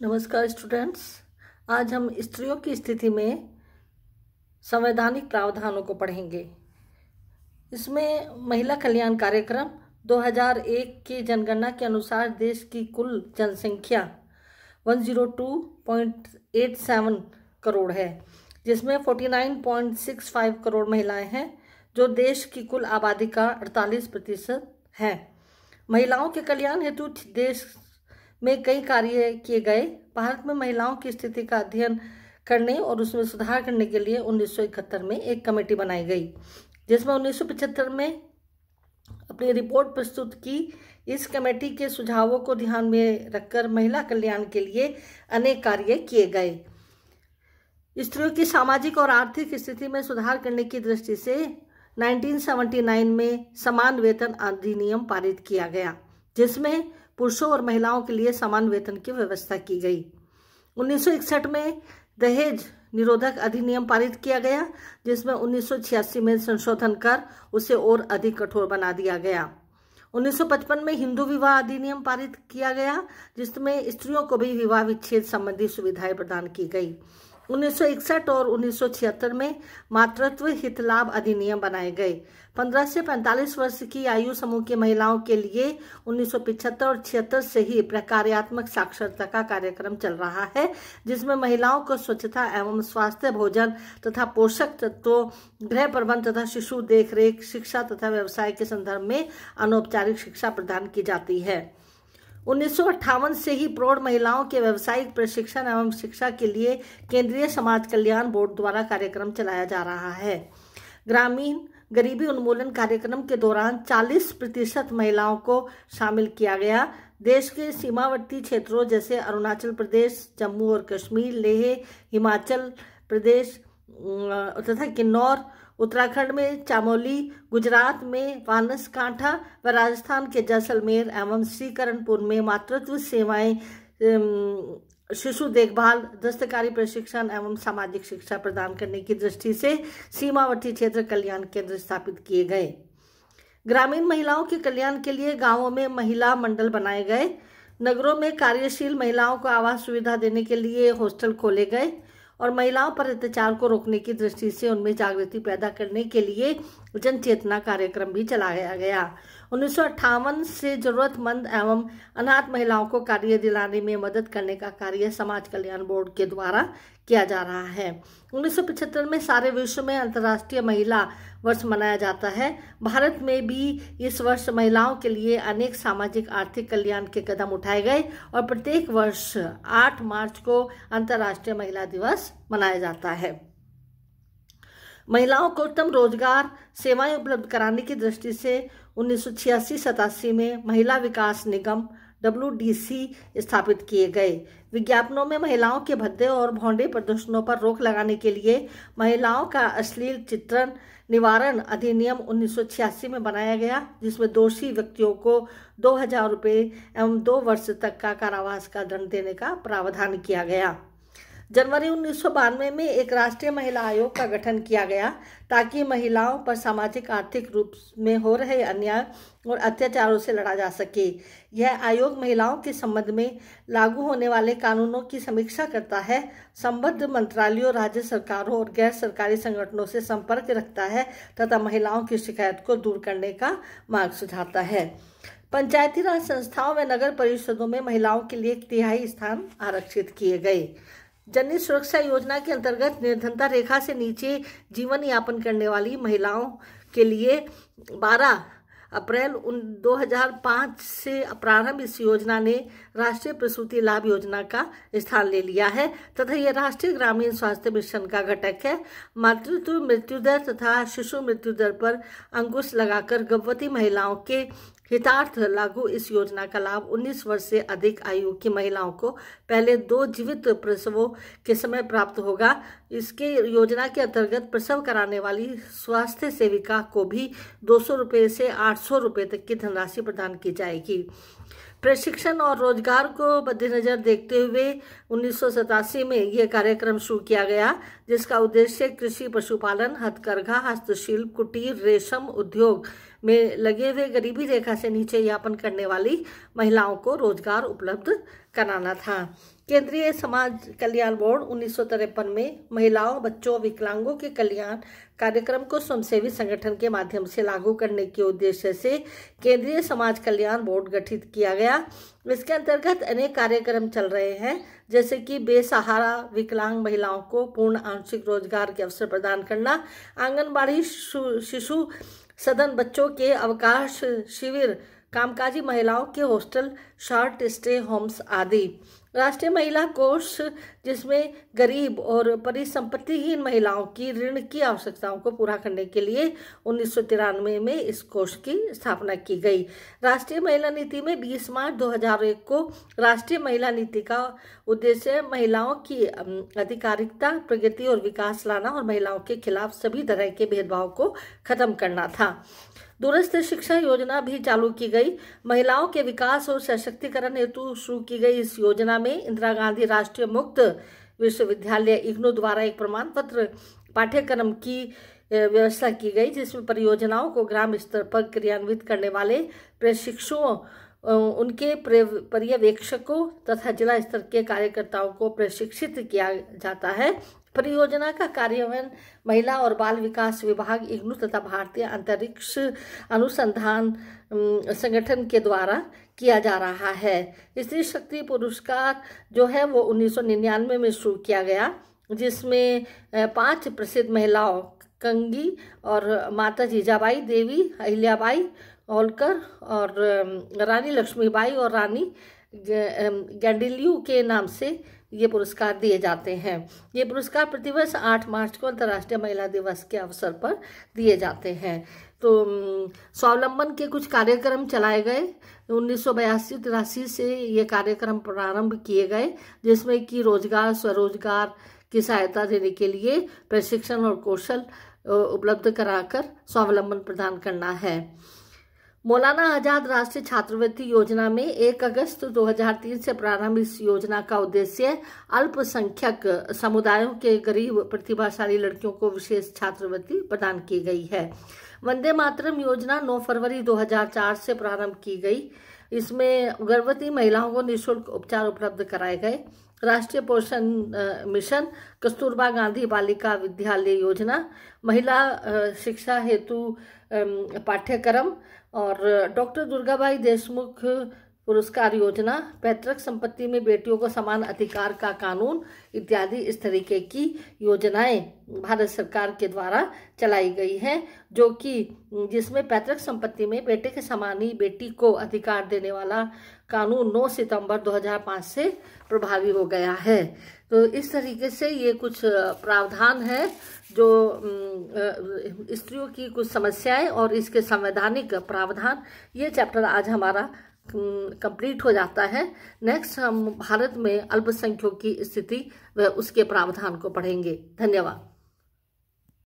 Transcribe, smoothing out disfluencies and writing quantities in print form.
नमस्कार स्टूडेंट्स। आज हम स्त्रियों की स्थिति में संवैधानिक प्रावधानों को पढ़ेंगे। इसमें महिला कल्याण कार्यक्रम 2001 की जनगणना के अनुसार देश की कुल जनसंख्या 102.87 करोड़ है, जिसमें 49.65 करोड़ महिलाएं हैं, जो देश की कुल आबादी का 48% है। महिलाओं के कल्याण हेतु देश में कई कार्य किए गए। भारत में महिलाओं की स्थिति का अध्ययन करने और उसमें सुधार करने के लिए 1971 में एक कमेटी बनाई गई, जिसमें 1975 में अपनी रिपोर्ट प्रस्तुत की। इस कमेटी के सुझावों को ध्यान में रखकर महिला कल्याण के लिए अनेक कार्य किए गए। स्त्रियों की सामाजिक और आर्थिक स्थिति में सुधार करने की दृष्टि से 1979 में समान वेतन अधिनियम पारित किया गया, जिसमें पुरुषों और महिलाओं के लिए समान वेतन की व्यवस्था की गई। 1961 में दहेज निरोधक अधिनियम पारित किया गया, जिसमें 1986 में संशोधन कर उसे और अधिक कठोर बना दिया गया। 1955 में हिंदू विवाह अधिनियम पारित किया गया, जिसमें स्त्रियों को भी विवाह विच्छेद संबंधी सुविधाएं प्रदान की गई। 1961 और 1976 में मातृत्व हित लाभ अधिनियम बनाए गए। 15 से 45 वर्ष की आयु समूह की महिलाओं के लिए 1975 और 76 से ही प्रकार्यात्मक साक्षरता का कार्यक्रम चल रहा है, जिसमें महिलाओं को स्वच्छता एवं स्वास्थ्य, भोजन तथा पोषक तत्वों, गृह प्रबंध तथा शिशु देखरेख, शिक्षा तथा व्यवसाय के संदर्भ में अनौपचारिक शिक्षा प्रदान की जाती है। 1958 से ही प्रौढ़ महिलाओं के व्यावसायिक प्रशिक्षण एवं शिक्षा के लिए केंद्रीय समाज कल्याण बोर्ड द्वारा कार्यक्रम चलाया जा रहा है। ग्रामीण गरीबी उन्मूलन कार्यक्रम के दौरान 40% महिलाओं को शामिल किया गया। देश के सीमावर्ती क्षेत्रों जैसे अरुणाचल प्रदेश, जम्मू और कश्मीर, लेह, हिमाचल प्रदेश तथा किन्नौर, उत्तराखंड में चामोली, गुजरात में बांसकांठा व राजस्थान के जैसलमेर एवं श्रीकरणपुर में मातृत्व सेवाएं, शिशु देखभाल, दस्तकारी प्रशिक्षण एवं सामाजिक शिक्षा प्रदान करने की दृष्टि से सीमावर्ती क्षेत्र कल्याण केंद्र स्थापित किए गए। ग्रामीण महिलाओं के कल्याण के लिए गांवों में महिला मंडल बनाए गए। नगरों में कार्यशील महिलाओं को आवास सुविधा देने के लिए हॉस्टल खोले गए और महिलाओं पर अत्याचार को रोकने की दृष्टि से उनमें जागृति पैदा करने के लिए जन चेतना कार्यक्रम भी चलाया गया। 1958 से जरूरतमंद एवं अनाथ महिलाओं को कार्य दिलाने में मदद करने का कार्य समाज कल्याण बोर्ड के द्वारा किया जा रहा है। 1975 में सारे विश्व में अंतर्राष्ट्रीय महिला वर्ष मनाया जाता है। भारत में भी इस वर्ष महिलाओं के लिए अनेक सामाजिक आर्थिक कल्याण के कदम उठाए गए और प्रत्येक वर्ष 8 मार्च को अंतर्राष्ट्रीय महिला दिवस मनाया जाता है। महिलाओं को उत्तम रोजगार सेवाएं उपलब्ध कराने की दृष्टि से 1986-87 में महिला विकास निगम WDC स्थापित किए गए। विज्ञापनों में महिलाओं के भद्दे और भौंडे प्रदर्शनों पर रोक लगाने के लिए महिलाओं का अश्लील चित्रण निवारण अधिनियम 1986 में बनाया गया, जिसमें दोषी व्यक्तियों को 2000 रुपये एवं 2 वर्ष तक का कारावास का दंड देने का प्रावधान किया गया। जनवरी 1992 में एक राष्ट्रीय महिला आयोग का गठन किया गया, ताकि महिलाओं पर सामाजिक आर्थिक रूप में हो रहे अन्याय और अत्याचारों से लड़ा जा सके। यह आयोग महिलाओं के संबंध में लागू होने वाले कानूनों की समीक्षा करता है, संबद्ध मंत्रालयों, राज्य सरकारों और गैर सरकारी संगठनों से संपर्क रखता है तथा महिलाओं की शिकायत को दूर करने का मार्ग सुझाता है। पंचायती राज संस्थाओं व नगर परिषदों में महिलाओं के लिए 1/3 स्थान आरक्षित किए गए। जननी सुरक्षा योजना के अंतर्गत निर्धनता रेखा से नीचे जीवन यापन करने वाली महिलाओं के लिए 12 अप्रैल 2005 से प्रारंभ इस योजना ने राष्ट्रीय प्रसूति लाभ योजना का स्थान ले लिया है तथा यह राष्ट्रीय ग्रामीण स्वास्थ्य मिशन का घटक है। मातृत्व मृत्यु दर तथा शिशु मृत्यु दर पर अंकुश लगाकर गर्भवती महिलाओं के हितार्थ लागू इस योजना का लाभ 19 वर्ष से अधिक आयु की महिलाओं को पहले 2 जीवित प्रसवों के समय प्राप्त होगा। इसके योजना के अंतर्गत प्रसव कराने वाली स्वास्थ्य सेविका को भी 200 रुपये से 800 रुपये तक की धनराशि प्रदान की जाएगी। प्रशिक्षण और रोजगार को मद्देनजर देखते हुए 1987 में यह कार्यक्रम शुरू किया गया, जिसका उद्देश्य कृषि, पशुपालन, हथकरघा, हस्तशिल्प, कुटीर, रेशम उद्योग में लगे हुए गरीबी रेखा से नीचे यापन करने वाली महिलाओं को रोजगार उपलब्ध कराना था। केंद्रीय समाज कल्याण बोर्ड 1953 में महिलाओं, बच्चों, विकलांगों के कल्याण कार्यक्रम को स्वयंसेवी संगठन के माध्यम से लागू करने के उद्देश्य से केंद्रीय समाज कल्याण बोर्ड गठित किया गया। इसके अंतर्गत अनेक कार्यक्रम चल रहे हैं, जैसे कि बेसहारा विकलांग महिलाओं को पूर्ण आंशिक रोजगार के अवसर प्रदान करना, आंगनबाड़ी शिशु सदन, बच्चों के अवकाश शिविर, कामकाजी महिलाओं के हॉस्टल, शॉर्ट स्टे होम्स आदि। राष्ट्रीय महिला कोष, जिसमें गरीब और परिसंपत्तिहीन महिलाओं की ऋण की आवश्यकताओं को पूरा करने के लिए 1993 में इस कोष की स्थापना की गई। राष्ट्रीय महिला नीति में 20 मार्च 2001 को राष्ट्रीय महिला नीति का उद्देश्य महिलाओं की अधिकारिता, प्रगति और विकास लाना और महिलाओं के खिलाफ सभी तरह के भेदभाव को खत्म करना था। दूरस्थ शिक्षा योजना भी चालू की गई। महिलाओं के विकास और सशक्तिकरण हेतु शुरू की गई इस योजना में इंदिरा गांधी राष्ट्रीय मुक्त विश्वविद्यालय इग्नू द्वारा एक प्रमाण पत्र पाठ्यक्रम की व्यवस्था की गई, जिसमें परियोजनाओं को ग्राम स्तर पर क्रियान्वित करने वाले प्रशिक्षुओं, उनके पर्यवेक्षकों तथा जिला स्तर के कार्यकर्ताओं को प्रशिक्षित किया जाता है। परियोजना का कार्यान्वयन महिला और बाल विकास विभाग इग्नू तथा भारतीय अंतरिक्ष अनुसंधान संगठन के द्वारा किया जा रहा है। स्त्री शक्ति पुरस्कार जो है वो 1999 में शुरू किया गया, जिसमें 5 प्रसिद्ध महिलाओं कंगी और माता जीजाबाई देवी, अहिल्याबाई होलकर और रानी लक्ष्मीबाई और रानी गैंडिल्यू के नाम से ये पुरस्कार दिए जाते हैं। ये पुरस्कार प्रतिवर्ष 8 मार्च को अंतर्राष्ट्रीय महिला दिवस के अवसर पर दिए जाते हैं। तो स्वावलंबन के कुछ कार्यक्रम चलाए गए। 1982-83 से ये कार्यक्रम प्रारंभ किए गए, जिसमें कि रोजगार, स्वरोजगार की सहायता देने के लिए प्रशिक्षण और कौशल उपलब्ध कराकर स्वावलंबन प्रदान करना है। मौलाना आजाद राष्ट्रीय छात्रवृत्ति योजना में 1 अगस्त 2003 से प्रारंभ इस योजना का उद्देश्य अल्पसंख्यक समुदायों के गरीब प्रतिभाशाली लड़कियों को विशेष छात्रवृत्ति प्रदान की गई है। वंदे मातरम योजना 9 फरवरी 2004 से प्रारंभ की गई। इसमें गर्भवती महिलाओं को निःशुल्क उपचार उपलब्ध कराए गए। राष्ट्रीय पोषण मिशन, कस्तूरबा गांधी बालिका विद्यालय योजना, महिला शिक्षा हेतु पाठ्यक्रम और डॉक्टर दुर्गाबाई देशमुख पुरस्कार योजना, पैतृक संपत्ति में बेटियों को समान अधिकार का कानून इत्यादि इस तरीके की योजनाएं भारत सरकार के द्वारा चलाई गई हैं, जो कि जिसमें पैतृक संपत्ति में बेटे के समान ही बेटी को अधिकार देने वाला कानून 9 सितंबर 2005 से प्रभावी हो गया है। तो इस तरीके से ये कुछ प्रावधान है जो स्त्रियों की कुछ समस्याएं और इसके संवैधानिक प्रावधान, ये चैप्टर आज हमारा कंप्लीट हो जाता है। नेक्स्ट हम भारत में अल्पसंख्यकों की स्थिति व उसके प्रावधान को पढ़ेंगे। धन्यवाद।